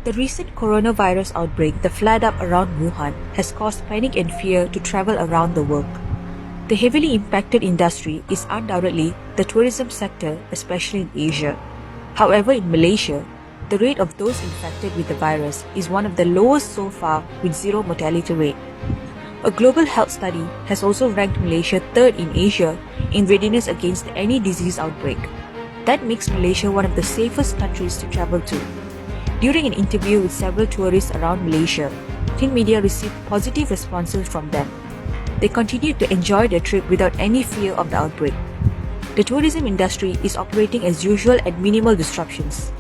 The recent coronavirus outbreak that flared up around Wuhan has caused panic and fear to travel around the world. The heavily impacted industry is undoubtedly the tourism sector, especially in Asia. However, in Malaysia, the rate of those infected with the virus is one of the lowest so far, with zero mortality rate. A global health study has also ranked Malaysia third in Asia in readiness against any disease outbreak. That makes Malaysia one of the safest countries to travel to. During an interview with several tourists around Malaysia, Tin Media received positive responses from them. They continued to enjoy their trip without any fear of the outbreak. The tourism industry is operating as usual at minimal disruptions.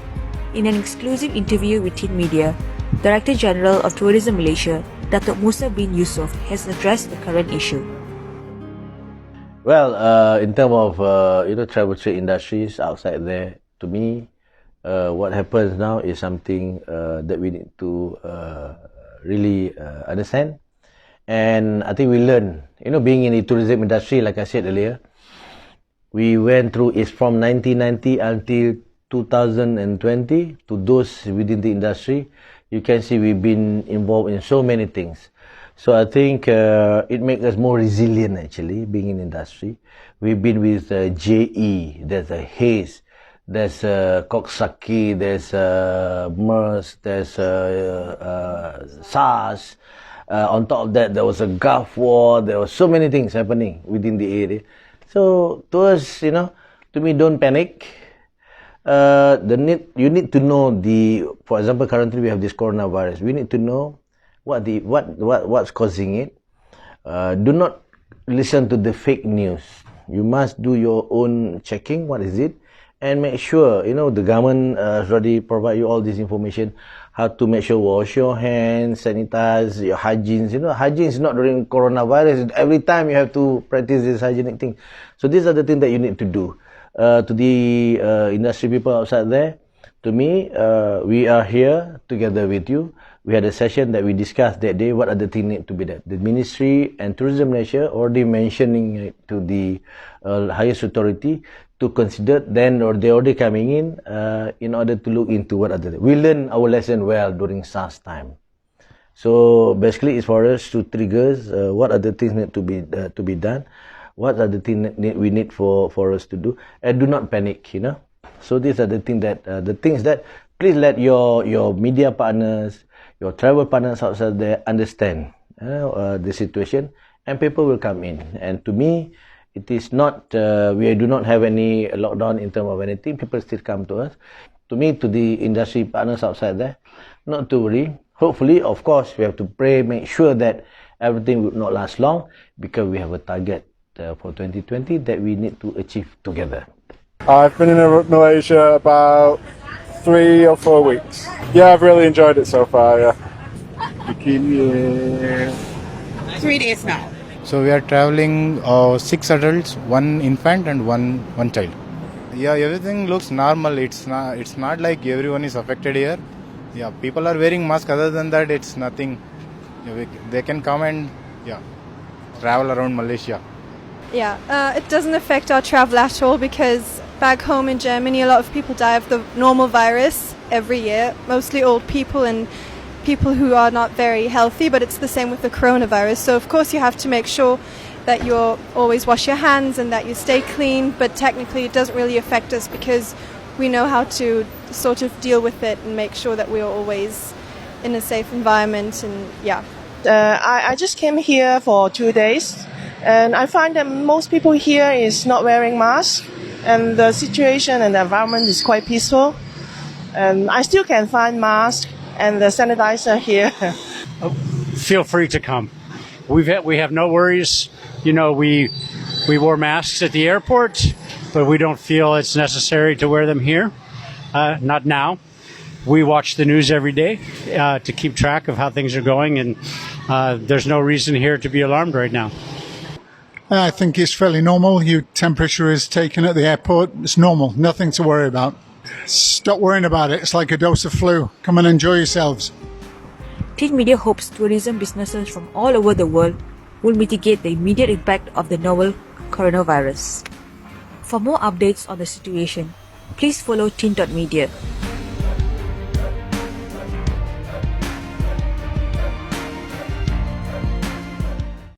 In an exclusive interview with Tin Media, Director General of Tourism Malaysia, Datuk Musa bin Yusof, has addressed the current issue. Well, in terms of travel trade industries outside there, to me, what happens now is something that we need to really understand. And I think we learn, being in the tourism industry, like I said earlier, we went through it from 1990 until 2020 to those within the industry. You can see we've been involved in so many things. So I think it makes us more resilient actually, being in industry. We've been with JE, there's a Haze, there's Koksaki, there's MERS, there's SARS. On top of that, there was a Gulf War. There were so many things happening within the area. So to us, to me, don't panic. You need to know for example, currently we have this coronavirus. We need to know what's causing it. Do not listen to the fake news. You must do your own checking. What is it? And make sure, the government has already provide you all this information, how to make sure wash your hands, sanitize, your hygiene. Hygiene is not during coronavirus. Every time you have to practice this hygienic thing. So these are the things that you need to do. To the industry people outside there, to me, we are here together with you. We had a session that we discussed that day, what are the things need to be done. The Ministry and Tourism Malaysia already mentioning it to the highest authority to consider, then or they already coming in order to look into what are the. We learned our lesson well during SARS time. So basically, it's for us to trigger what are the things need to be done, what are the things we need for us to do, and do not panic. So these are the things that please let your media partners, your travel partners outside there understand the situation, and people will come in. And to me, it is not, we do not have any lockdown in terms of anything. People still come to us. To me, to the industry partners outside there, not to worry. Hopefully, of course, we have to pray, make sure that everything will not last long, because we have a target for 2020 that we need to achieve together. I've been in Malaysia about 3 or 4 weeks. Yeah, I've really enjoyed it so far, yeah. 3 days now. So we are traveling 6 adults, 1 infant and one child. Yeah, everything looks normal. It's not like everyone is affected here. Yeah, people are wearing masks. Other than that, it's nothing. They can come and travel around Malaysia. Yeah, it doesn't affect our travel at all, because back home in Germany, a lot of people die of the normal virus every year, mostly old people and people who are not very healthy, but it's the same with the coronavirus. So of course you have to make sure that you always wash your hands and that you stay clean, but technically it doesn't really affect us because we know how to sort of deal with it and make sure that we are always in a safe environment. And I just came here for 2 days, and I find that most people here is not wearing masks, and the situation and the environment is quite peaceful. And I still can find masks and the sanitizer here. Feel free to come. We have no worries. We wore masks at the airport, but we don't feel it's necessary to wear them here. Not now. We watch the news every day to keep track of how things are going, and there's no reason here to be alarmed right now. I think it's fairly normal. Your temperature is taken at the airport. It's normal. Nothing to worry about. Stop worrying about it. It's like a dose of flu. Come and enjoy yourselves. Tin Media hopes tourism businesses from all over the world will mitigate the immediate impact of the novel coronavirus. For more updates on the situation, please follow Tin.media.